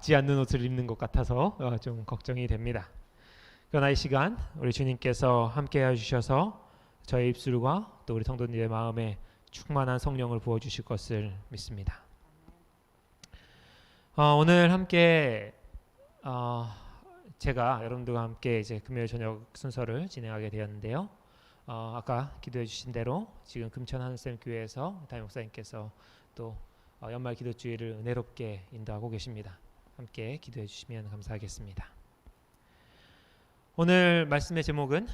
맞지 않는 옷을 입는 것 같아서 좀 걱정이 됩니다. 그러나 이 시간 우리 주님께서 함께 해주셔서 저의 입술과 또 우리 성도님의 마음에 충만한 성령을 부어주실 것을 믿습니다. 오늘 함께 제가 여러분들과 함께 이제 금요일 저녁 순서를 진행하게 되었는데요. 아까 기도해 주신 대로 지금 금천 한샘 교회에서 담임 목사님께서 또 연말 기도주의를 은혜롭게 인도하고 계십니다. 함께 기도해 주시면 감사하겠습니다. 오늘 말씀의 제목은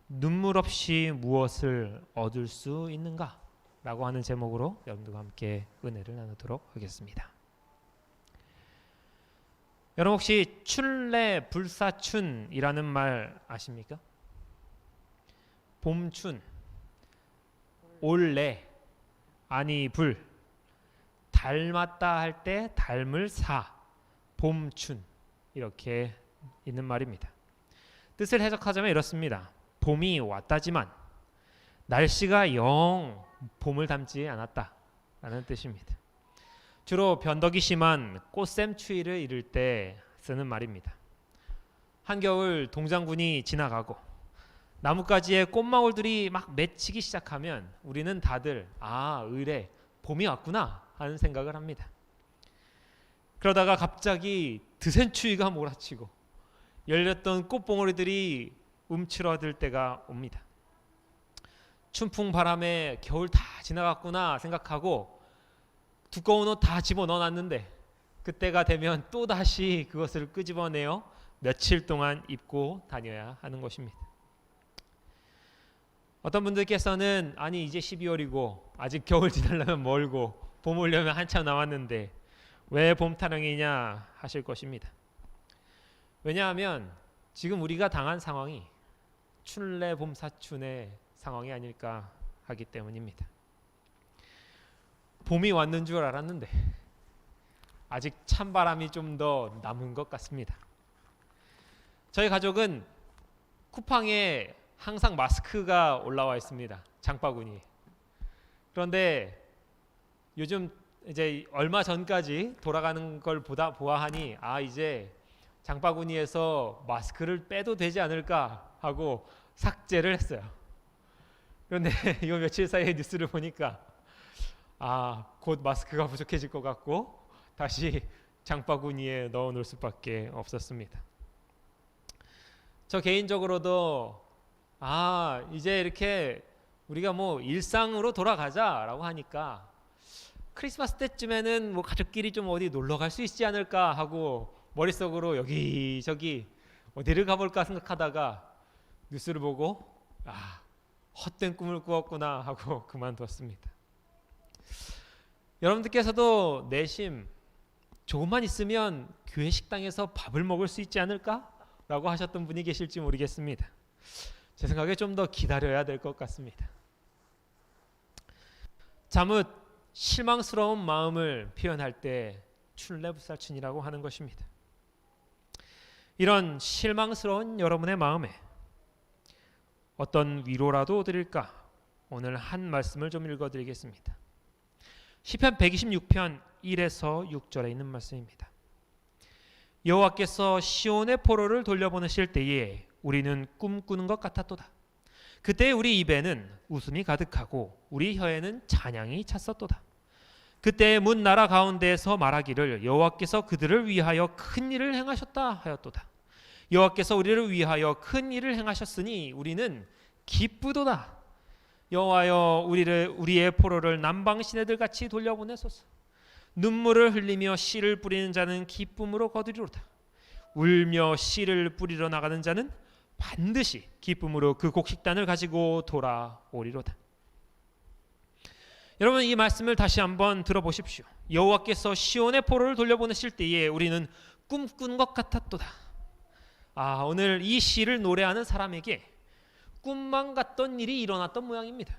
눈물 없이 무엇을 얻을 수 있는가? 라고 하는 제목으로 여러분들과 함께 은혜를 나누도록 하겠습니다. 여러분 혹시 춘래 불사춘이라는 말 아십니까? 봄춘, 올래, 아니 불, 닮았다 할 때 닮을 사, 봄춘 이렇게 있는 말입니다. 뜻을 해석하자면 이렇습니다. 봄이 왔다지만 날씨가 영 봄을 닮지 않았다 라는 뜻입니다. 주로 변덕이 심한 꽃샘추위를 이를 때 쓰는 말입니다. 한겨울 동장군이 지나가고 나뭇가지에 꽃망울들이 막 맺히기 시작하면 우리는 다들 의래 봄이 왔구나 하는 생각을 합니다. 그러다가 갑자기 드센 추위가 몰아치고 열렸던 꽃봉오리들이 움츠러들 때가 옵니다. 춘풍 바람에 겨울 다 지나갔구나 생각하고 두꺼운 옷 다 집어넣어놨는데 그때가 되면 또다시 그것을 끄집어내어 며칠 동안 입고 다녀야 하는 것입니다. 어떤 분들께서는 아니 이제 12월이고 아직 겨울 지나려면 멀고 봄 오려면 한참 남았는데 왜 봄 타령이냐 하실 것입니다. 왜냐하면 지금 우리가 당한 상황이 춘래 봄사춘의 상황이 아닐까 하기 때문입니다. 봄이 왔는 줄 알았는데 아직 찬바람이 좀 더 남은 것 같습니다. 저희 가족은 쿠팡에 항상 마스크가 올라와 있습니다. 장바구니. 그런데 요즘 이제 얼마 전까지 돌아가는 걸 보아하니 이제 장바구니에서 마스크를 빼도 되지 않을까 하고 삭제를 했어요. 그런데 이 며칠 사이에 뉴스를 보니까 곧 마스크가 부족해질 것 같고 다시 장바구니에 넣어놓을 수밖에 없었습니다. 저 개인적으로도 이제 이렇게 우리가 일상으로 돌아가자라고 하니까 크리스마스 때쯤에는 가족끼리 좀 어디 놀러 갈 수 있지 않을까 하고 머릿속으로 여기저기 어디를 가볼까 생각하다가 뉴스를 보고 헛된 꿈을 꾸었구나 하고 그만두었습니다. 여러분들께서도 내심 조금만 있으면 교회 식당에서 밥을 먹을 수 있지 않을까? 라고 하셨던 분이 계실지 모르겠습니다. 제 생각에 좀 더 기다려야 될 것 같습니다. 잠옷 실망스러운 마음을 표현할 때 춘래불사춘이라고 하는 것입니다. 이런 실망스러운 여러분의 마음에 어떤 위로라도 드릴까? 오늘 한 말씀을 좀 읽어드리겠습니다. 시편 126편 1에서 6절에 있는 말씀입니다. 여호와께서 시온의 포로를 돌려보내실 때에 우리는 꿈꾸는 것 같았도다. 그때 우리 입에는 웃음이 가득하고 우리 혀에는 찬양이 찼었도다. 그때 문 나라 가운데에서 말하기를 여호와께서 그들을 위하여 큰 일을 행하셨다 하였도다. 여호와께서 우리를 위하여 큰 일을 행하셨으니 우리는 기쁘도다. 여호와여 우리의 포로를 남방 시내들 같이 돌려보내소서. 눈물을 흘리며 씨를 뿌리는 자는 기쁨으로 거두리로다. 울며 씨를 뿌리러 나가는 자는 반드시 기쁨으로 그 곡식단을 가지고 돌아오리로다. 여러분 이 말씀을 다시 한번 들어보십시오. 여호와께서 시온의 포로를 돌려보내실 때에 우리는 꿈꾼 것 같았도다. 오늘 이 시를 노래하는 사람에게 꿈만 같던 일이 일어났던 모양입니다.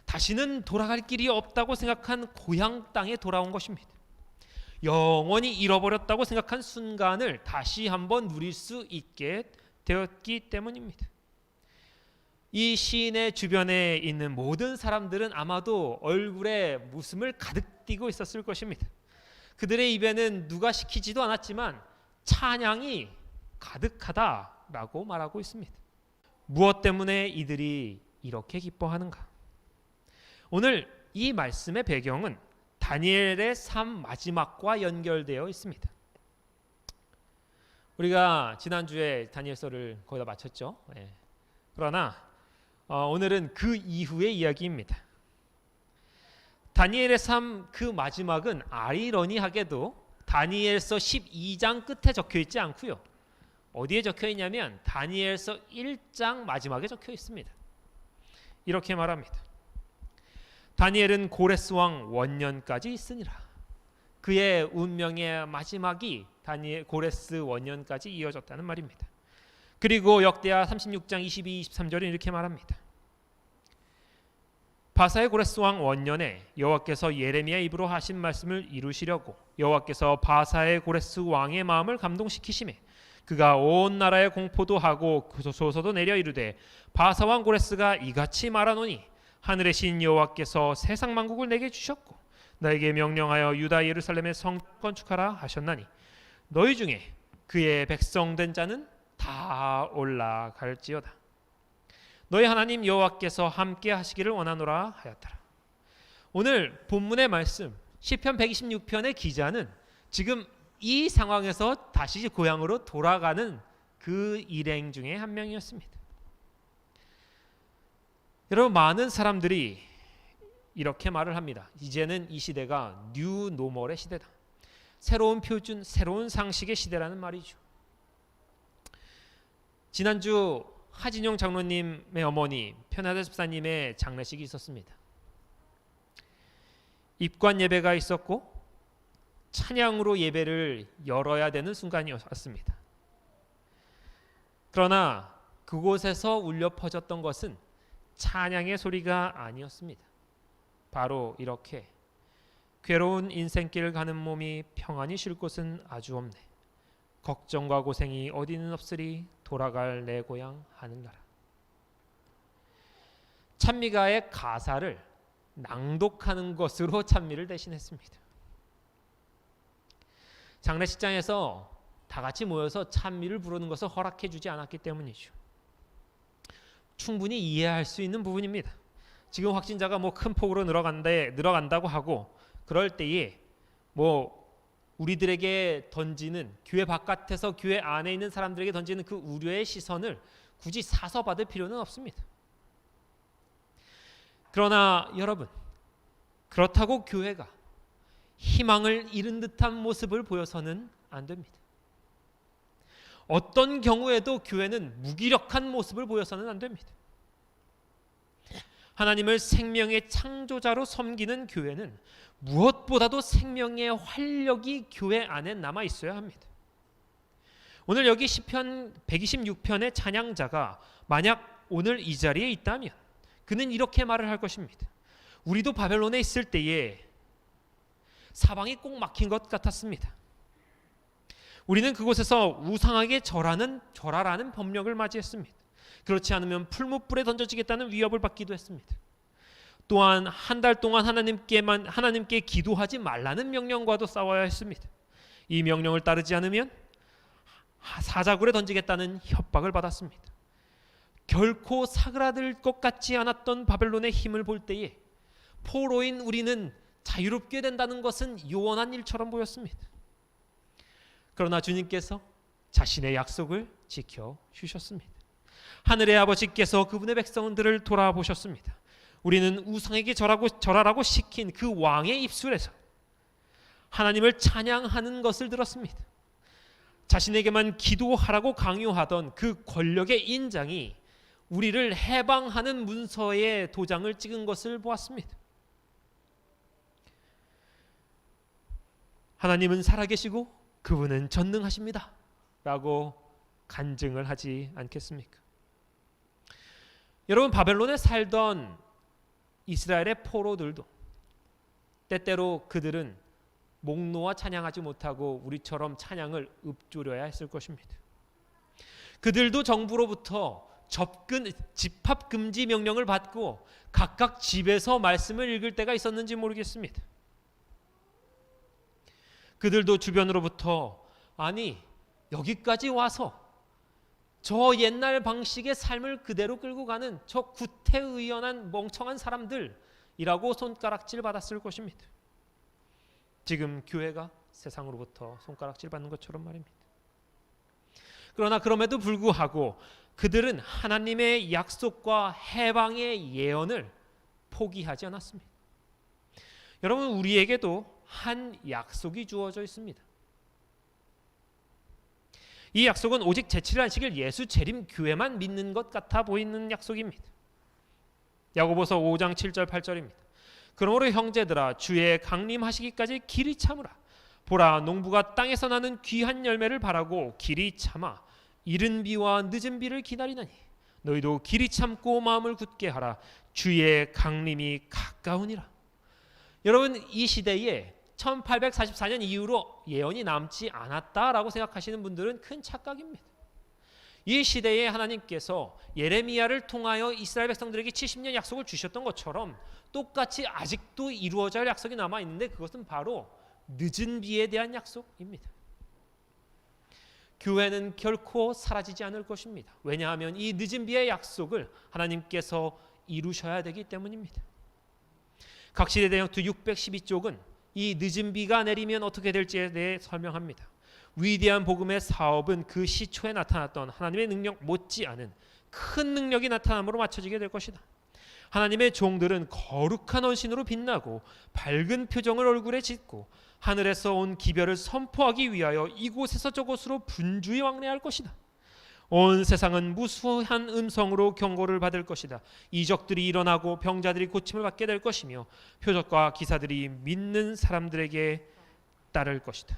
다시는 돌아갈 길이 없다고 생각한 고향 땅에 돌아온 것입니다. 영원히 잃어버렸다고 생각한 순간을 다시 한번 누릴 수 있게 되었기 때문입니다. 이 시인의 주변에 있는 모든 사람들은 아마도 얼굴에 웃음을 가득 띠고 있었을 것입니다. 그들의 입에는 누가 시키지도 않았지만 찬양이 가득하다라고 말하고 있습니다. 무엇 때문에 이들이 이렇게 기뻐하는가? 오늘 이 말씀의 배경은 다니엘의 삶 마지막과 연결되어 있습니다. 우리가 지난주에 다니엘서를 거의 다 마쳤죠. 그러나 오늘은 그 이후의 이야기입니다. 다니엘의 삶 그 마지막은 아이러니하게도 다니엘서 12장 끝에 적혀 있지 않고요. 어디에 적혀 있냐면 다니엘서 1장 마지막에 적혀 있습니다. 이렇게 말합니다. 다니엘은 고레스 왕 원년까지 있으니라. 그의 운명의 마지막이 고레스 원년까지 이어졌다는 말입니다. 그리고 역대하 36장 22, 23절은 이렇게 말합니다. 바사의 고레스 왕 원년에 여호와께서 예레미야 입으로 하신 말씀을 이루시려고 여호와께서 바사의 고레스 왕의 마음을 감동시키시매 그가 온 나라에 공포도 하고 소서도 내려 이르되 바사 왕 고레스가 이같이 말하노니 하늘의 신 여호와께서 세상 만국을 내게 주셨고 너에게 명령하여 유다 예루살렘의 성 건축하라 하셨나니 너희 중에 그의 백성된 자는 다 올라갈지어다. 너희 하나님 여호와께서 함께 하시기를 원하노라 하였더라. 오늘 본문의 말씀 시편 126편의 기자는 지금 이 상황에서 다시 고향으로 돌아가는 그 일행 중에 한 명이었습니다. 여러분, 많은 사람들이 이렇게 말을 합니다. 이제는 이 시대가 뉴 노멀의 시대다. 새로운 표준, 새로운 상식의 시대라는 말이죠. 지난주 하진용 장로님의 어머니 편하다 집사님의 장례식이 있었습니다. 입관 예배가 있었고 찬양으로 예배를 열어야 되는 순간이 왔습니다. 그러나 그곳에서 울려 퍼졌던 것은 찬양의 소리가 아니었습니다. 바로 이렇게 괴로운 인생길을 가는 몸이 평안히 쉴 곳은 아주 없네. 걱정과 고생이 어디는 없으리 돌아갈 내 고향 하늘나라. 찬미가의 가사를 낭독하는 것으로 찬미를 대신했습니다. 장례식장에서 다 같이 모여서 찬미를 부르는 것을 허락해 주지 않았기 때문이죠. 충분히 이해할 수 있는 부분입니다. 지금 확진자가 큰 폭으로 늘어간다고 하고 그럴 때에 우리들에게 던지는 교회 바깥에서 교회 안에 있는 사람들에게 던지는 그 우려의 시선을 굳이 사서 받을 필요는 없습니다. 그러나 여러분, 그렇다고 교회가 희망을 잃은 듯한 모습을 보여서는 안 됩니다. 어떤 경우에도 교회는 무기력한 모습을 보여서는 안 됩니다. 하나님을 생명의 창조자로 섬기는 교회는 무엇보다도 생명의 활력이 교회 안에 남아 있어야 합니다. 오늘 여기 시편 126편의 찬양자가 만약 오늘 이 자리에 있다면 그는 이렇게 말을 할 것입니다. 우리도 바벨론에 있을 때에 사방이 꼭 막힌 것 같았습니다. 우리는 그곳에서 우상에게 절하라는 법령을 맞이했습니다. 그렇지 않으면 풀무불에 던져지겠다는 위협을 받기도 했습니다. 또한 한 달 동안 하나님께 기도하지 말라는 명령과도 싸워야 했습니다. 이 명령을 따르지 않으면 사자굴에 던지겠다는 협박을 받았습니다. 결코 사그라들 것 같지 않았던 바벨론의 힘을 볼 때에 포로인 우리는 자유롭게 된다는 것은 요원한 일처럼 보였습니다. 그러나 주님께서 자신의 약속을 지켜주셨습니다. 하늘의 아버지께서 그분의 백성들을 돌아보셨습니다. 우리는 우상에게 절하라고 시킨 그 왕의 입술에서 하나님을 찬양하는 것을 들었습니다. 자신에게만 기도하라고 강요하던 그 권력의 인장이 우리를 해방하는 문서에 도장을 찍은 것을 보았습니다. 하나님은 살아계시고 그분은 전능하십니다 라고 간증을 하지 않겠습니까? 여러분, 바벨론에 살던 이스라엘의 포로들도 때때로 그들은 목 놓아 찬양하지 못하고 우리처럼 찬양을 읊조려야 했을 것입니다. 그들도 정부로부터 집합 금지 명령을 받고 각각 집에서 말씀을 읽을 때가 있었는지 모르겠습니다. 그들도 주변으로부터 아니 여기까지 와서 저 옛날 방식의 삶을 그대로 끌고 가는 저 구태의연한 멍청한 사람들이라고 손가락질 받았을 것입니다. 지금 교회가 세상으로부터 손가락질 받는 것처럼 말입니다. 그러나 그럼에도 불구하고 그들은 하나님의 약속과 해방의 예언을 포기하지 않았습니다. 여러분, 우리에게도 한 약속이 주어져 있습니다. 이 약속은 오직 제7일 안식일 예수 재림 교회만 믿는 것 같아 보이는 약속입니다. 야고보서 5장 7절 8절입니다. 그러므로 형제들아 주의 강림하시기까지 길이 참으라. 보라 농부가 땅에서 나는 귀한 열매를 바라고 길이 참아 이른 비와 늦은 비를 기다리나니 너희도 길이 참고 마음을 굳게 하라. 주의 강림이 가까우니라. 여러분, 이 시대에 1844년 이후로 예언이 남지 않았다라고 생각하시는 분들은 큰 착각입니다. 이 시대에 하나님께서 예레미야를 통하여 이스라엘 백성들에게 70년 약속을 주셨던 것처럼 똑같이 아직도 이루어져야 할 약속이 남아 있는데 그것은 바로 늦은 비에 대한 약속입니다. 교회는 결코 사라지지 않을 것입니다. 왜냐하면 이 늦은 비의 약속을 하나님께서 이루셔야 되기 때문입니다. 각시대 대역투 612쪽은 이 늦은 비가 내리면 어떻게 될지에 대해 설명합니다. 위대한 복음의 사업은 그 시초에 나타났던 하나님의 능력 못지않은 큰 능력이 나타남으로 맞춰지게 될 것이다. 하나님의 종들은 거룩한 언신으로 빛나고 밝은 표정을 얼굴에 짓고 하늘에서 온 기별을 선포하기 위하여 이곳에서 저곳으로 분주히 왕래할 것이다. 온 세상은 무수한 음성으로 경고를 받을 것이다. 이적들이 일어나고 병자들이 고침을 받게 될 것이며 표적과 기사들이 믿는 사람들에게 따를 것이다.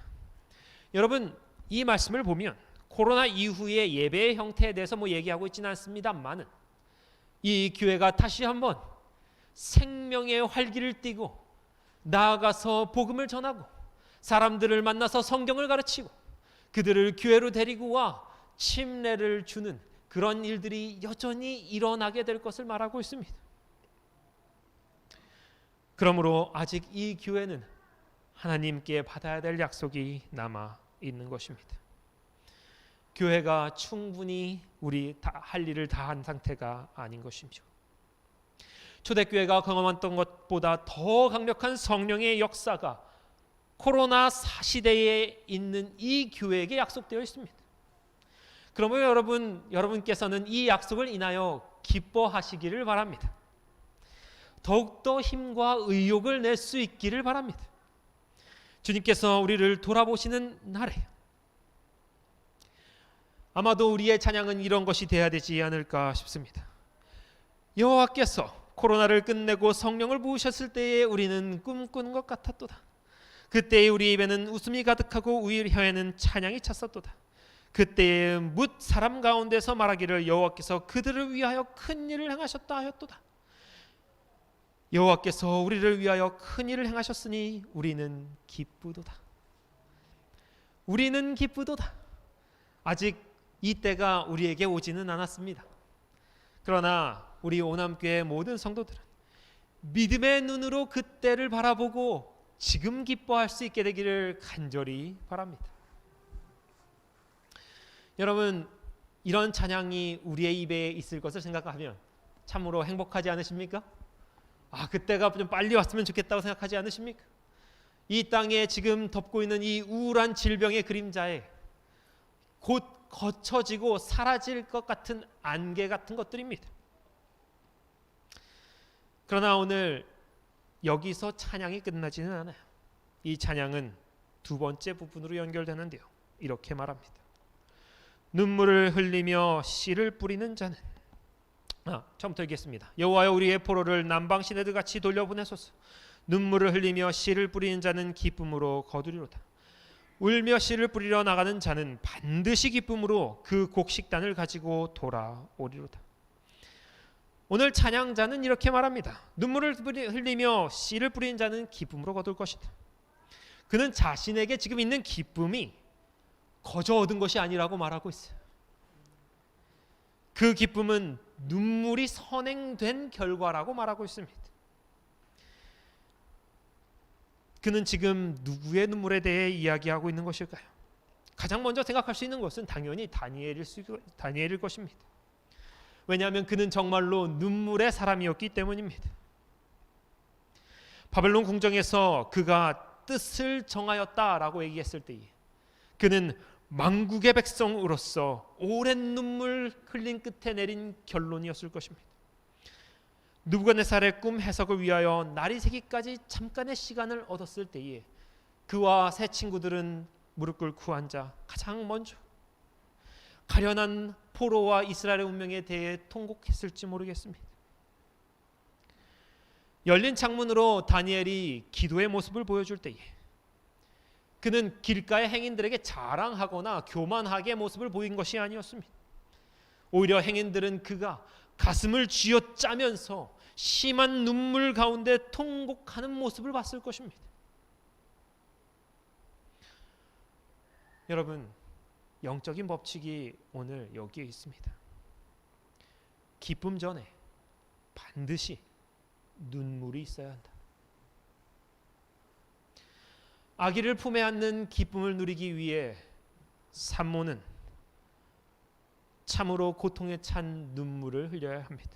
여러분, 이 말씀을 보면 코로나 이후의 예배의 형태에 대해서 얘기하고 있지는 않습니다만은 이 교회가 다시 한번 생명의 활기를 띠고 나아가서 복음을 전하고 사람들을 만나서 성경을 가르치고 그들을 교회로 데리고 와 침례를 주는 그런 일들이 여전히 일어나게 될 것을 말하고 있습니다. 그러므로 아직 이 교회는 하나님께 받아야 될 약속이 남아 있는 것입니다. 교회가 충분히 우리 할 일을 다 한 상태가 아닌 것이죠. 초대교회가 경험했던 것보다 더 강력한 성령의 역사가 코로나 시대에 있는 이 교회에게 약속되어 있습니다. 그러면 여러분께서는 이 약속을 인하여 기뻐하시기를 바랍니다. 더욱더 힘과 의욕을 낼 수 있기를 바랍니다. 주님께서 우리를 돌아보시는 날에 아마도 우리의 찬양은 이런 것이 되어야 되지 않을까 싶습니다. 여호와께서 코로나를 끝내고 성령을 부으셨을 때에 우리는 꿈꾸는 것 같았도다. 그때에 우리 입에는 웃음이 가득하고 우리 혀에는 찬양이 찼었도다. 그때에 뭇 사람 가운데서 말하기를 여호와께서 그들을 위하여 큰 일을 행하셨다 하였도다. 여호와께서 우리를 위하여 큰 일을 행하셨으니 우리는 기쁘도다. 우리는 기쁘도다. 아직 이 때가 우리에게 오지는 않았습니다. 그러나 우리 오남교회 모든 성도들은 믿음의 눈으로 그 때를 바라보고 지금 기뻐할 수 있게 되기를 간절히 바랍니다. 여러분, 이런 찬양이 우리의 입에 있을 것을 생각하면 참으로 행복하지 않으십니까? 그때가 좀 빨리 왔으면 좋겠다고 생각하지 않으십니까? 이 땅에 지금 덮고 있는 이 우울한 질병의 그림자에 곧 거쳐지고 사라질 것 같은 안개 같은 것들입니다. 그러나 오늘 여기서 찬양이 끝나지는 않아요. 이 찬양은 두 번째 부분으로 연결되는데요. 이렇게 말합니다. 눈물을 흘리며 씨를 뿌리는 자는 처음부터 읽겠습니다. 여호와여 우리의 포로를 남방 시내들 같이 돌려보내소서. 눈물을 흘리며 씨를 뿌리는 자는 기쁨으로 거두리로다. 울며 씨를 뿌리러 나가는 자는 반드시 기쁨으로 그 곡식단을 가지고 돌아오리로다. 오늘 찬양자는 이렇게 말합니다. 눈물을 흘리며 씨를 뿌리는 자는 기쁨으로 거둘 것이다. 그는 자신에게 지금 있는 기쁨이 거저 얻은 것이 아니라고 말하고 있어요. 그 기쁨은 눈물이 선행된 결과라고 말하고 있습니다. 그는 지금 누구의 눈물에 대해 이야기하고 있는 것일까요? 가장 먼저 생각할 수 있는 것은 당연히 다니엘일 것입니다. 왜냐하면 그는 정말로 눈물의 사람이었기 때문입니다. 바벨론 궁정에서 그가 뜻을 정하였다라고 얘기했을 때에 그는 만국의 백성으로서 오랜 눈물 흘린 끝에 내린 결론이었을 것입니다. 느부갓네살의 꿈 해석을 위하여 날이 새기까지 잠깐의 시간을 얻었을 때에 그와 세 친구들은 무릎 꿇고 앉아 가장 먼저 가련한 포로와 이스라엘의 운명에 대해 통곡했을지 모르겠습니다. 열린 창문으로 다니엘이 기도의 모습을 보여줄 때에 그는 길가의 행인들에게 자랑하거나 교만하게 모습을 보인 것이 아니었습니다. 오히려 행인들은 그가 가슴을 쥐어짜면서 심한 눈물 가운데 통곡하는 모습을 봤을 것입니다. 여러분, 영적인 법칙이 오늘 여기에 있습니다. 기쁨 전에 반드시 눈물이 있어야 한다. 아기를 품에 안는 기쁨을 누리기 위해 산모는 참으로 고통에 찬 눈물을 흘려야 합니다.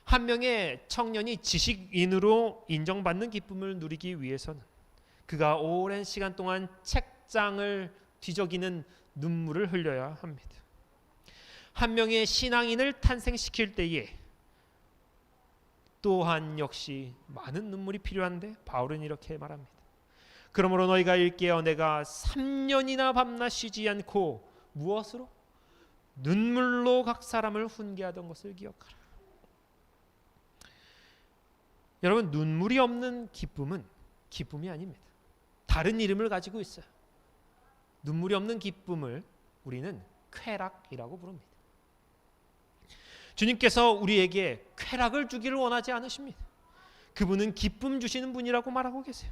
한 명의 청년이 지식인으로 인정받는 기쁨을 누리기 위해서는 그가 오랜 시간 동안 책장을 뒤적이는 눈물을 흘려야 합니다. 한 명의 신앙인을 탄생시킬 때에 또한 역시 많은 눈물이 필요한데 바울은 이렇게 말합니다. 그러므로 너희가 일깨어 내가 3년이나 밤낮 쉬지 않고 무엇으로? 눈물로 각 사람을 훈계하던 것을 기억하라. 여러분, 눈물이 없는 기쁨은 기쁨이 아닙니다. 다른 이름을 가지고 있어요. 눈물이 없는 기쁨을 우리는 쾌락이라고 부릅니다. 주님께서 우리에게 쾌락을 주기를 원하지 않으십니다. 그분은 기쁨 주시는 분이라고 말하고 계세요.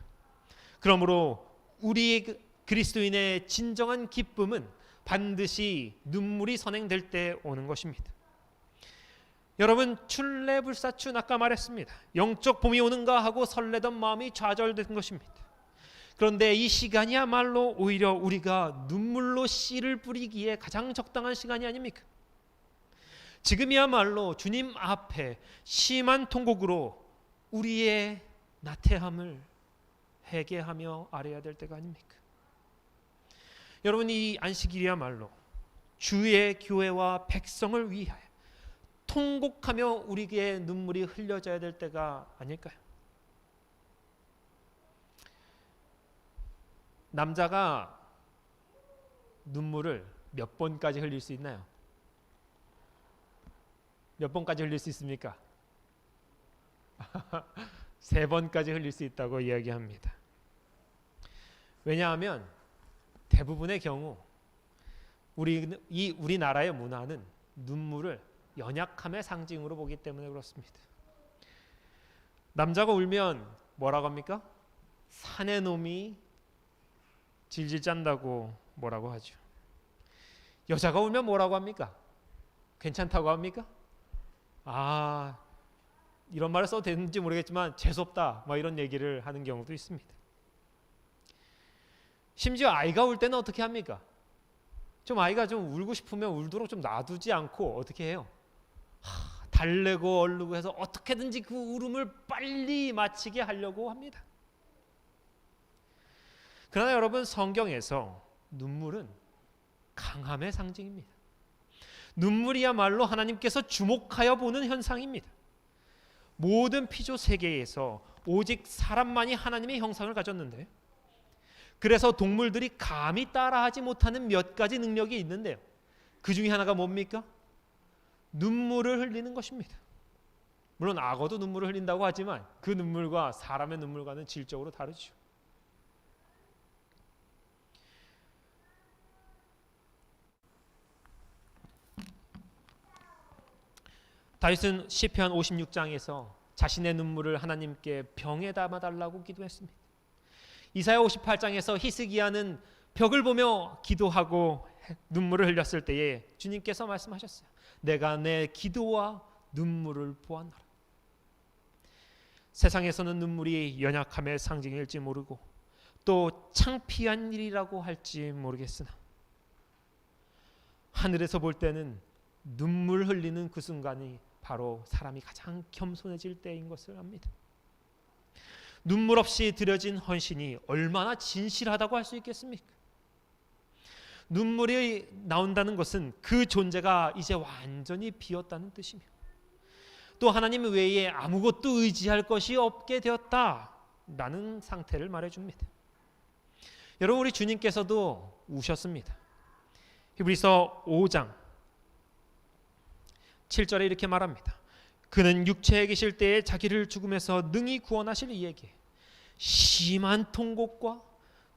그러므로 우리 그리스도인의 진정한 기쁨은 반드시 눈물이 선행될 때 오는 것입니다. 여러분, 출래불사춘 아까 말했습니다. 영적 봄이 오는가 하고 설레던 마음이 좌절된 것입니다. 그런데 이 시간이야말로 오히려 우리가 눈물로 씨를 뿌리기에 가장 적당한 시간이 아닙니까? 지금이야말로 주님 앞에 심한 통곡으로 우리의 나태함을 회개하며 아뢰어야 될 때가 아닙니까? 여러분, 이 안식일이야말로 주의 교회와 백성을 위하여 통곡하며 우리의 눈물이 흘려져야 될 때가 아닐까요? 남자가 눈물을 몇 번까지 흘릴 수 있나요? 몇 번까지 흘릴 수 있습니까? 3번까지 흘릴 수 있다고 이야기합니다. 왜냐하면 대부분의 경우 우리나라의 문화는 눈물을 연약함의 상징으로 보기 때문에 그렇습니다. 남자가 울면 뭐라고 합니까? 사내 놈이 질질 짠다고 뭐라고 하죠. 여자가 울면 뭐라고 합니까? 괜찮다고 합니까? 이런 말을 써도 되는지 모르겠지만 재수없다 막 이런 얘기를 하는 경우도 있습니다. 심지어 아이가 울 때는 어떻게 합니까? 아이가 좀 울고 싶으면 울도록 좀 놔두지 않고 어떻게 해요? 달래고 얼르고 해서 어떻게든지 그 울음을 빨리 마치게 하려고 합니다. 그러나 여러분, 성경에서 눈물은 강함의 상징입니다. 눈물이야말로 하나님께서 주목하여 보는 현상입니다. 모든 피조 세계에서 오직 사람만이 하나님의 형상을 가졌는데, 그래서 동물들이 감히 따라하지 못하는 몇 가지 능력이 있는데요, 그 중에 하나가 뭡니까? 눈물을 흘리는 것입니다. 물론 악어도 눈물을 흘린다고 하지만 그 눈물과 사람의 눈물과는 질적으로 다르죠. 다윗은 시편 56장에서 자신의 눈물을 하나님께 병에 담아달라고 기도했습니다. 이사야 58장에서 히스기야는 벽을 보며 기도하고 눈물을 흘렸을 때에 주님께서 말씀하셨어요. 내가 내 기도와 눈물을 보았노라. 세상에서는 눈물이 연약함의 상징일지 모르고 또 창피한 일이라고 할지 모르겠으나 하늘에서 볼 때는 눈물 흘리는 그 순간이 바로 사람이 가장 겸손해질 때인 것을 압니다. 눈물 없이 드려진 헌신이 얼마나 진실하다고 할 수 있겠습니까? 눈물이 나온다는 것은 그 존재가 이제 완전히 비었다는 뜻이며 또 하나님 외에 아무것도 의지할 것이 없게 되었다라는 상태를 말해줍니다. 여러분, 우리 주님께서도 우셨습니다. 히브리서 5장 7절에 이렇게 말합니다. 그는 육체에 계실 때에 자기를 죽음에서 능히 구원하실 이에게 심한 통곡과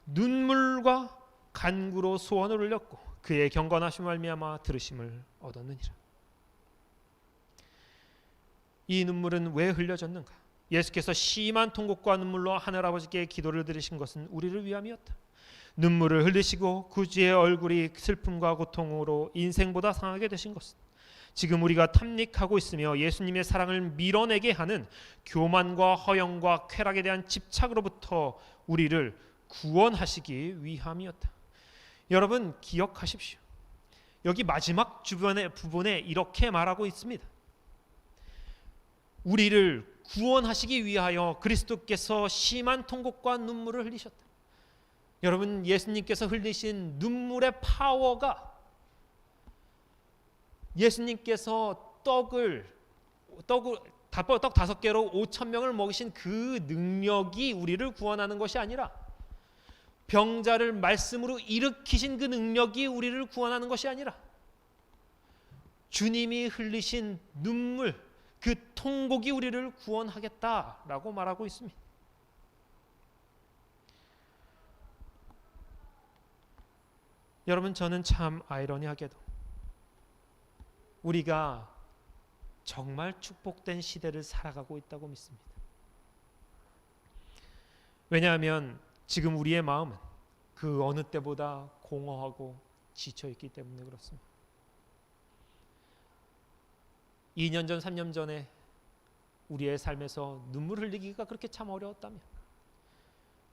눈물과 간구로 소원을 올렸고 그의 경건하심을 말미암아 들으심을 얻었느니라. 이 눈물은 왜 흘려졌는가? 예수께서 심한 통곡과 눈물로 하늘아버지께 기도를 드리신 것은 우리를 위함이었다. 눈물을 흘리시고 구주의 얼굴이 슬픔과 고통으로 인생보다 상하게 되신 것은 지금 우리가 탐닉하고 있으며 예수님의 사랑을 밀어내게 하는 교만과 허영과 쾌락에 대한 집착으로부터 우리를 구원하시기 위함이었다. 여러분, 기억하십시오. 여기 마지막 부분에 이렇게 말하고 있습니다. 우리를 구원하시기 위하여 그리스도께서 심한 통곡과 눈물을 흘리셨다. 여러분, 예수님께서 흘리신 눈물의 파워가 예수님께서 떡 5개로 5,000명을 먹이신 그 능력이 우리를 구원하는 것이 아니라 병자를 말씀으로 일으키신 그 능력이 우리를 구원하는 것이 아니라 주님이 흘리신 눈물, 그 통곡이 우리를 구원하겠다라고 말하고 있습니다. 여러분, 저는 참 아이러니하게도 우리가 정말 축복된 시대를 살아가고 있다고 믿습니다. 왜냐하면 지금 우리의 마음은 그 어느 때보다 공허하고 지쳐있기 때문에 그렇습니다. 2년 전, 3년 전에 우리의 삶에서 눈물 흘리기가 그렇게 참 어려웠다면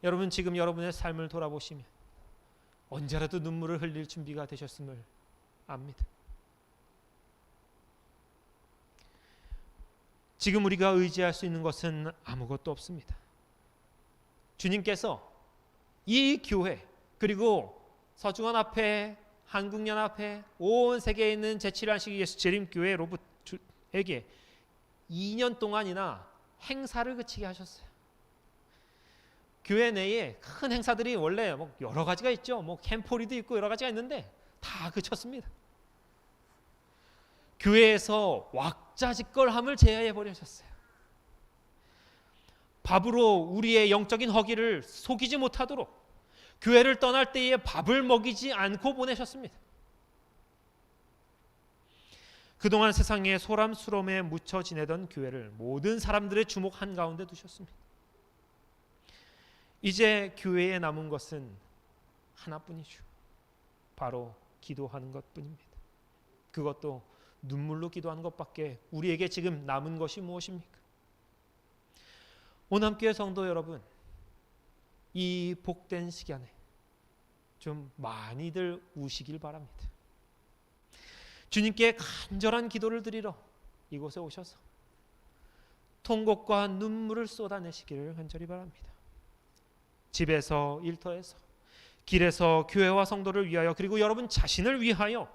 여러분, 지금 여러분의 삶을 돌아보시면 언제라도 눈물을 흘릴 준비가 되셨음을 압니다. 지금 우리가 의지할 수 있는 것은 아무것도 없습니다. 주님께서 이 교회 그리고 서중원 앞에 한국연합회 온 세계에 있는 제7안식 예수 재림교회에게 2년 동안이나 행사를 그치게 하셨어요. 교회 내에 큰 행사들이 원래 여러 가지가 있죠. 캠포리도 있고 여러 가지가 있는데 다 그쳤습니다. 교회에서 왁자지껄함을 제어해 버리셨어요. 밥으로 우리의 영적인 허기를 속이지 못하도록 교회를 떠날 때에 밥을 먹이지 않고 보내셨습니다. 그동안 세상의 소람스러움에 묻혀 지내던 교회를 모든 사람들의 주목 한가운데 두셨습니다. 이제 교회에 남은 것은 하나뿐이죠. 바로 기도하는 것뿐입니다. 그것도 눈물로 기도하는 것밖에 우리에게 지금 남은 것이 무엇입니까? 오남교회 성도 여러분, 이 복된 시간에 좀 많이들 우시길 바랍니다. 주님께 간절한 기도를 드리러 이곳에 오셔서 통곡과 눈물을 쏟아내시기를 간절히 바랍니다. 집에서, 일터에서, 길에서 교회와 성도를 위하여 그리고 여러분 자신을 위하여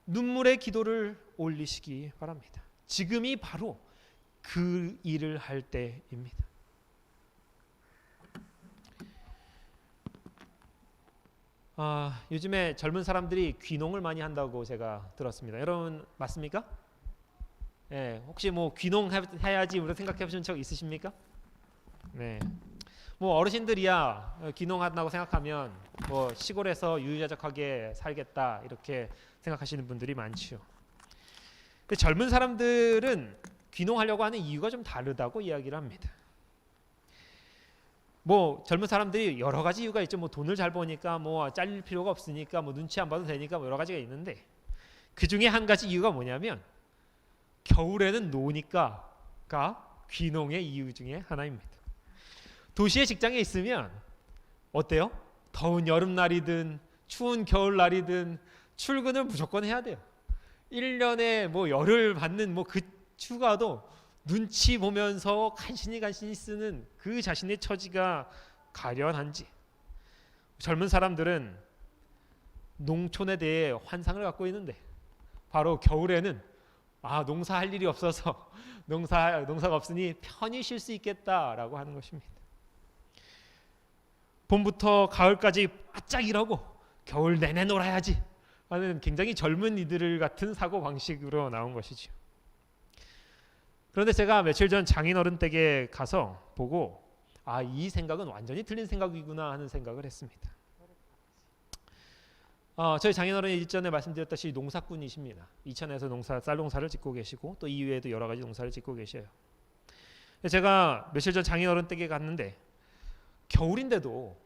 눈물의 기도를 올리시기 바랍니다. 지금이 바로 그 일을 할 때입니다. 요즘에 젊은 사람들이 귀농을 많이 한다고 제가 들었습니다. 여러분 맞습니까? 네, 혹시 귀농해야지 우리 생각해 보신 적 있으십니까? 네. 어르신들이야 귀농한다고 생각하면 시골에서 유유자적하게 살겠다 이렇게 생각하시는 분들이 많죠. 근데 젊은 사람들은 귀농하려고 하는 이유가 좀 다르다고 이야기를 합니다. 젊은 사람들이 여러 가지 이유가 있죠. 돈을 잘 버니까 잘릴 필요가 없으니까 눈치 안 봐도 되니까 여러 가지가 있는데 그 중에 한 가지 이유가 뭐냐면 겨울에는 노니까가 귀농의 이유 중에 하나입니다. 도시의 직장에 있으면 어때요? 더운 여름날이든 추운 겨울날이든 출근을 무조건 해야 돼요. 1년에 뭐 열을 받는 뭐 그 휴가도 눈치 보면서 간신히 쓰는 그 자신의 처지가 가련한지, 젊은 사람들은 농촌에 대해 환상을 갖고 있는데 바로 겨울에는 농사할 일이 없어서 농사가 없으니 편히 쉴 수 있겠다라고 하는 것입니다. 봄부터 가을까지 바짝 일하고 겨울 내내 놀아야지 하는 굉장히 젊은 이들 같은 사고 방식으로 나온 것이죠. 그런데 제가 며칠 전 장인어른 댁에 가서 보고 이 생각은 완전히 틀린 생각이구나 하는 생각을 했습니다. 저희 장인어른이 일전에 말씀드렸다시피 농사꾼이십니다. 이천에서 쌀 농사를 짓고 계시고 또 이외에도 여러 가지 농사를 짓고 계셔요. 제가 며칠 전 장인어른 댁에 갔는데 겨울인데도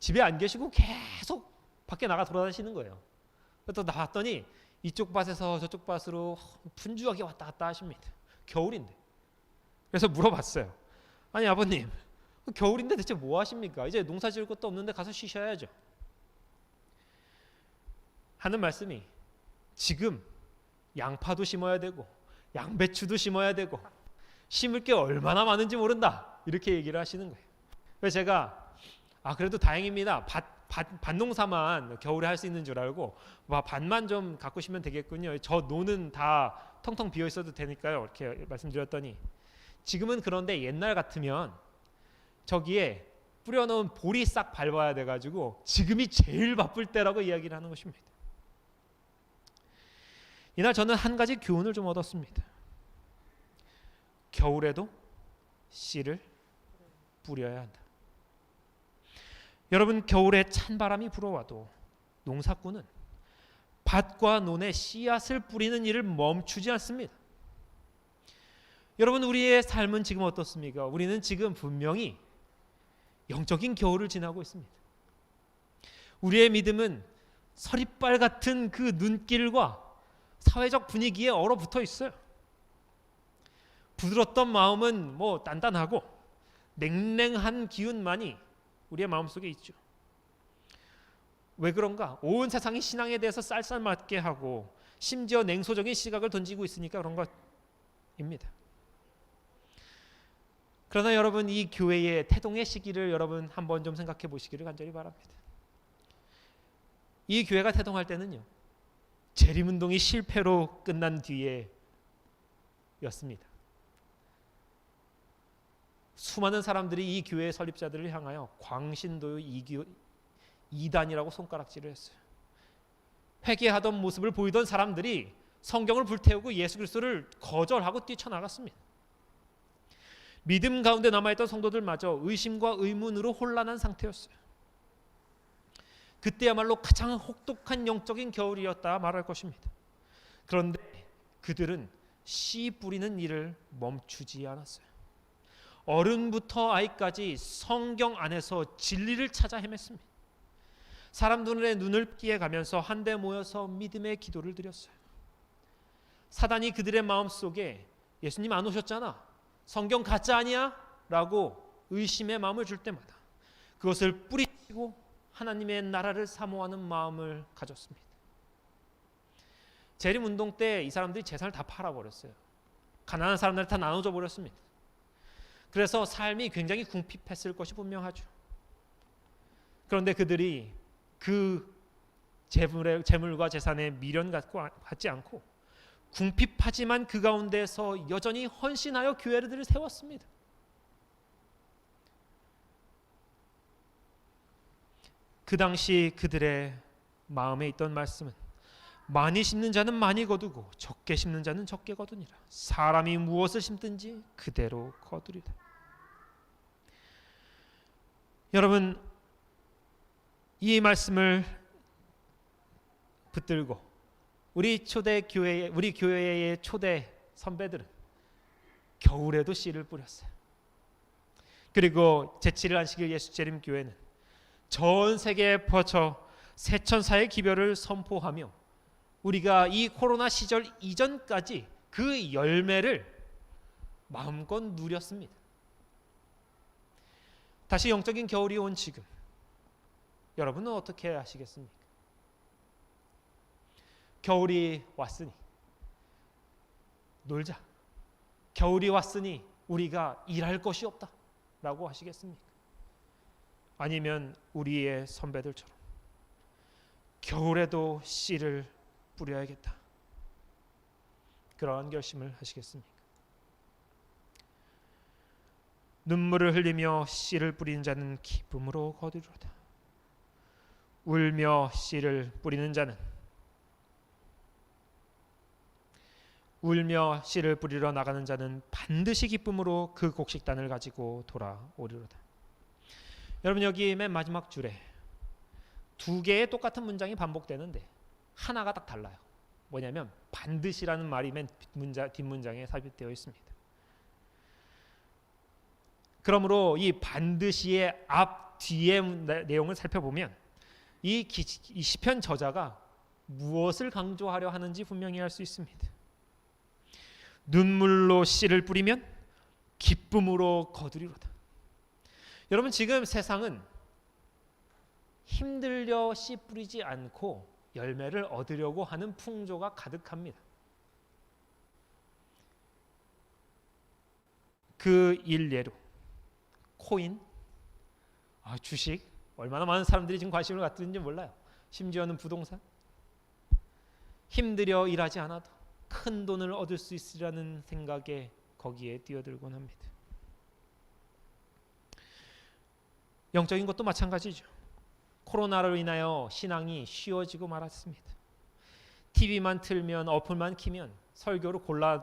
집에 안 계시고 계속 밖에 나가 돌아다니시는 거예요. 또 나왔더니 이쪽 밭에서 저쪽 밭으로 분주하게 왔다 갔다 하십니다. 겨울인데. 그래서 물어봤어요. 아니 아버님, 겨울인데 대체 뭐 하십니까? 이제 농사 지을 것도 없는데 가서 쉬셔야죠. 하는 말씀이 지금 양파도 심어야 되고 양배추도 심어야 되고 심을 게 얼마나 많은지 모른다 이렇게 얘기를 하시는 거예요. 그래서 제가 그래도 다행입니다. 밭 농사만 겨울에 할 수 있는 줄 알고 밭만 좀 가꾸시면 되겠군요. 저 논은 다 텅텅 비어 있어도 되니까요. 이렇게 말씀드렸더니 지금은 그런데 옛날 같으면 저기에 뿌려놓은 볼이 싹 밟아야 돼가지고 지금이 제일 바쁠 때라고 이야기를 하는 것입니다. 이날 저는 한 가지 교훈을 좀 얻었습니다. 겨울에도 씨를 뿌려야 한다. 여러분, 겨울에 찬바람이 불어와도 농사꾼은 밭과 논에 씨앗을 뿌리는 일을 멈추지 않습니다. 여러분, 우리의 삶은 지금 어떻습니까? 우리는 지금 분명히 영적인 겨울을 지나고 있습니다. 우리의 믿음은 서리빨 같은 그 눈길과 사회적 분위기에 얼어붙어 있어요. 부드럽던 마음은 단단하고 냉랭한 기운만이 우리의 마음속에 있죠. 왜 그런가? 온 세상이 신앙에 대해서 쌀쌀맞게 하고 심지어 냉소적인 시각을 던지고 있으니까 그런 것입니다. 그러나 여러분, 이 교회의 태동의 시기를 여러분 한번 좀 생각해 보시기를 간절히 바랍니다. 이 교회가 태동할 때는요, 재림운동이 실패로 끝난 뒤에 였습니다. 수많은 사람들이 이 교회의 설립자들을 향하여 광신도 이단이라고 손가락질을 했어요. 회개하던 모습을 보이던 사람들이 성경을 불태우고 예수 그리스도를 거절하고 뛰쳐나갔습니다. 믿음 가운데 남아있던 성도들마저 의심과 의문으로 혼란한 상태였어요. 그때야말로 가장 혹독한 영적인 겨울이었다 말할 것입니다. 그런데 그들은 씨 뿌리는 일을 멈추지 않았어요. 어른부터 아이까지 성경 안에서 진리를 찾아 헤맸습니다. 사람들의 눈을 피해가면서 한데 모여서 믿음의 기도를 드렸어요. 사단이 그들의 마음속에 예수님 안 오셨잖아, 성경 가짜 아니야? 라고 의심의 마음을 줄 때마다 그것을 뿌리치고 하나님의 나라를 사모하는 마음을 가졌습니다. 재림운동 때 이 사람들이 재산을 다 팔아버렸어요. 가난한 사람들 다 나눠줘 버렸습니다. 그래서 삶이 굉장히 궁핍했을 것이 분명하죠. 그런데 그들이 그 재물과 재산에 미련 갖지 않고 궁핍하지만 그 가운데서 여전히 헌신하여 교회들을 세웠습니다. 그 당시 그들의 마음에 있던 말씀은 많이 심는 자는 많이 거두고 적게 심는 자는 적게 거두니라. 사람이 무엇을 심든지 그대로 거두리라. 여러분, 이 말씀을 붙들고 우리 교회의 초대 선배들은 겨울에도 씨를 뿌렸어요. 그리고 제7일 안식일 예수재림 교회는 전 세계에 퍼져 세천사의 기별을 선포하며 우리가 이 코로나 시절 이전까지 그 열매를 마음껏 누렸습니다. 다시 영적인 겨울이 온 지금 여러분은 어떻게 하시겠습니까? 겨울이 왔으니 놀자. 겨울이 왔으니 우리가 일할 것이 없다 라고 하시겠습니까? 아니면 우리의 선배들처럼 겨울에도 씨를 뿌려야겠다, 그러한 결심을 하시겠습니까? 눈물을 흘리며 씨를 뿌리는 자는 기쁨으로 거두리로다. 울며 씨를 뿌리는 자는 울며 씨를 뿌리러 나가는 자는 반드시 기쁨으로 그 곡식단을 가지고 돌아오리로다. 여러분, 여기 맨 마지막 줄에 두 개의 똑같은 문장이 반복되는데 하나가 딱 달라요. 뭐냐면 반드시라는 말이 맨 뒷문장에 삽입되어 있습니다. 그러므로 이 반드시의 앞 뒤의 내용을 살펴보면 이 시편 저자가 무엇을 강조하려 하는지 분명히 알 수 있습니다. 눈물로 씨를 뿌리면 기쁨으로 거두리로다. 여러분, 지금 세상은 힘들려 씨 뿌리지 않고 열매를 얻으려고 하는 풍조가 가득합니다. 그 일례로 코인, 주식, 얼마나 많은 사람들이 지금 관심을 갖는지 몰라요. 심지어는 부동산. 힘들여 일하지 않아도 큰 돈을 얻을 수 있으라는 생각에 거기에 뛰어들곤 합니다. 영적인 것도 마찬가지죠. 코로나로 인하여 신앙이 쉬워지고 말았습니다. TV만 틀면, 어플만 키면 설교를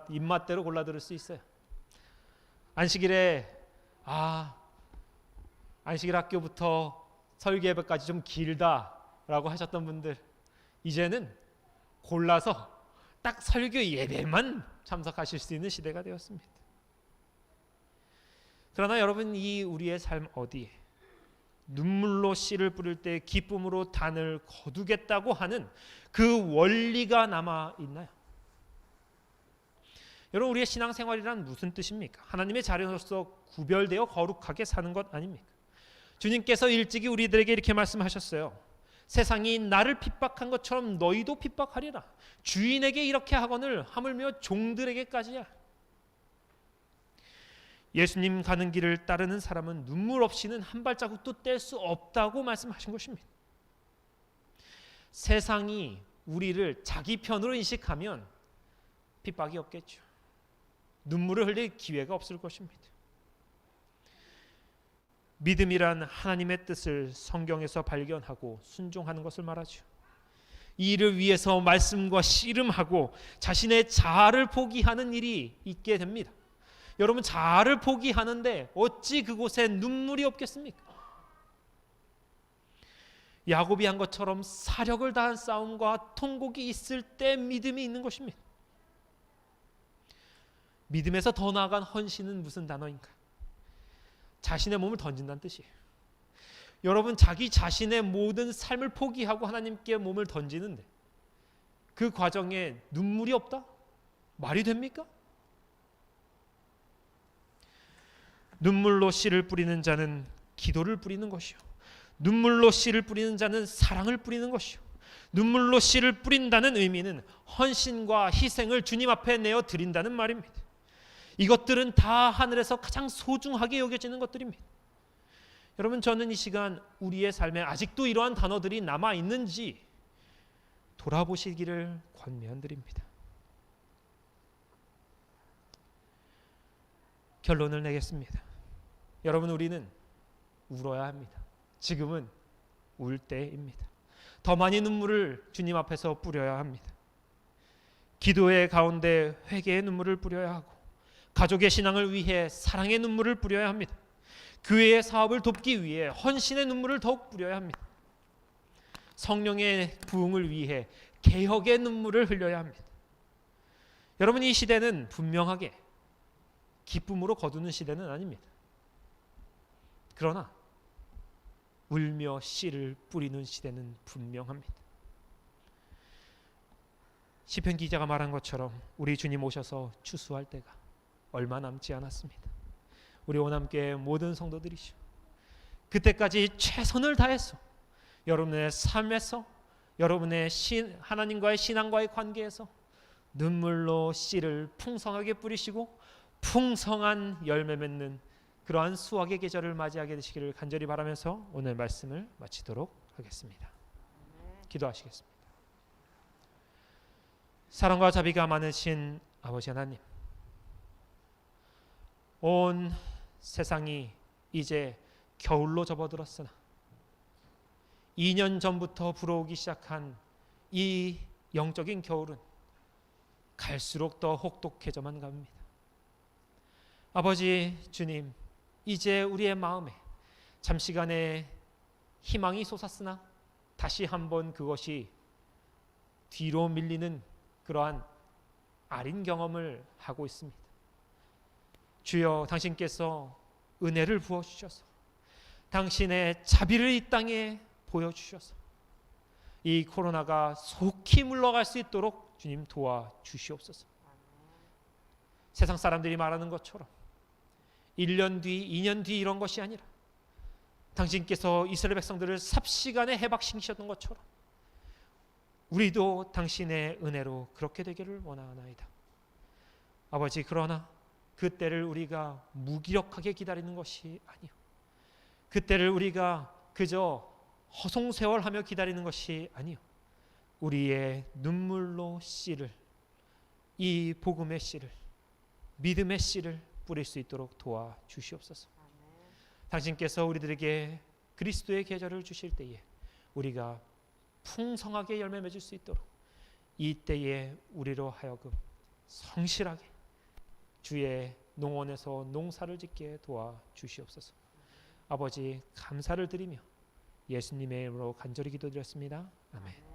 입맛대로 골라 들을 수 있어요. 안식일에 안식일 학교부터 설교 예배까지 좀 길다라고 하셨던 분들, 이제는 골라서 딱 설교 예배만 참석하실 수 있는 시대가 되었습니다. 그러나 여러분, 이 우리의 삶 어디에 눈물로 씨를 뿌릴 때 기쁨으로 단을 거두겠다고 하는 그 원리가 남아 있나요? 여러분, 우리의 신앙생활이란 무슨 뜻입니까? 하나님의 자녀로서 구별되어 거룩하게 사는 것 아닙니까? 주님께서 일찍이 우리들에게 이렇게 말씀하셨어요. 세상이 나를 핍박한 것처럼 너희도 핍박하리라. 주인에게 이렇게 하거늘 하물며 종들에게까지야. 예수님 가는 길을 따르는 사람은 눈물 없이는 한 발자국도 뗄 수 없다고 말씀하신 것입니다. 세상이 우리를 자기 편으로 인식하면 핍박이 없겠죠. 눈물을 흘릴 기회가 없을 것입니다. 믿음이란 하나님의 뜻을 성경에서 발견하고 순종하는 것을 말하죠. 이 일을 위해서 말씀과 씨름하고 자신의 자아를 포기하는 일이 있게 됩니다. 여러분, 자아를 포기하는데 어찌 그곳에 눈물이 없겠습니까? 야곱이 한 것처럼 사력을 다한 싸움과 통곡이 있을 때 믿음이 있는 것입니다. 믿음에서 더 나아간 헌신은 무슨 단어인가? 자신의 몸을 던진다는 뜻이에요. 여러분, 자기 자신의 모든 삶을 포기하고 하나님께 몸을 던지는데 그 과정에 눈물이 없다? 말이 됩니까? 눈물로 씨를 뿌리는 자는 기도를 뿌리는 것이요, 눈물로 씨를 뿌리는 자는 사랑을 뿌리는 것이요, 눈물로 씨를 뿌린다는 의미는 헌신과 희생을 주님 앞에 내어 드린다는 말입니다. 이것들은 다 하늘에서 가장 소중하게 여겨지는 것들입니다. 여러분, 저는 이 시간 우리의 삶에 아직도 이러한 단어들이 남아 있는지 돌아보시기를 권면드립니다. 결론을 내겠습니다. 여러분, 우리는 울어야 합니다. 지금은 울 때입니다. 더 많이 눈물을 주님 앞에서 뿌려야 합니다. 기도의 가운데 회개의 눈물을 뿌려야 하고, 가족의 신앙을 위해 사랑의 눈물을 뿌려야 합니다. 교회의 사업을 돕기 위해 헌신의 눈물을 더욱 뿌려야 합니다. 성령의 부흥을 위해 개혁의 눈물을 흘려야 합니다. 여러분, 이 시대는 분명하게 기쁨으로 거두는 시대는 아닙니다. 그러나 울며 씨를 뿌리는 시대는 분명합니다. 시편 기자가 말한 것처럼 우리 주님 오셔서 추수할 때가 얼마 남지 않았습니다. 우리 오남교회 모든 성도들이시오, 그때까지 최선을 다해서 여러분의 삶에서, 여러분의 하나님과의 신앙과의 관계에서 눈물로 씨를 풍성하게 뿌리시고 풍성한 열매 맺는 그러한 수확의 계절을 맞이하게 되시기를 간절히 바라면서 오늘 말씀을 마치도록 하겠습니다. 기도하시겠습니다. 사랑과 자비가 많으신 아버지 하나님, 온 세상이 이제 겨울로 접어들었으나 2년 전부터 불어오기 시작한 이 영적인 겨울은 갈수록 더 혹독해져만 갑니다. 아버지 주님, 이제 우리의 마음에 잠시간의 희망이 솟았으나 다시 한번 그것이 뒤로 밀리는 그러한 아린 경험을 하고 있습니다. 주여, 당신께서 은혜를 부어주셔서 당신의 자비를 이 땅에 보여주셔서 이 코로나가 속히 물러갈 수 있도록 주님 도와주시옵소서. 세상 사람들이 말하는 것처럼 1년 뒤, 2년 뒤 이런 것이 아니라 당신께서 이스라엘 백성들을 삽시간에 해박시키셨던 것처럼 우리도 당신의 은혜로 그렇게 되기를 원하나이다. 아버지, 그러나 그때를 우리가 무기력하게 기다리는 것이 아니요, 그때를 우리가 그저 허송세월하며 기다리는 것이 아니요, 우리의 눈물로 씨를, 이 복음의 씨를, 믿음의 씨를 뿌릴 수 있도록 도와주시옵소서. 당신께서 우리들에게 그리스도의 계절을 주실 때에 우리가 풍성하게 열매 맺을 수 있도록 이때에 우리로 하여금 성실하게 주의 농원에서 농사를 짓게 도와주시옵소서. 아버지, 감사를 드리며 예수님의 이름으로 간절히 기도드렸습니다. 아멘.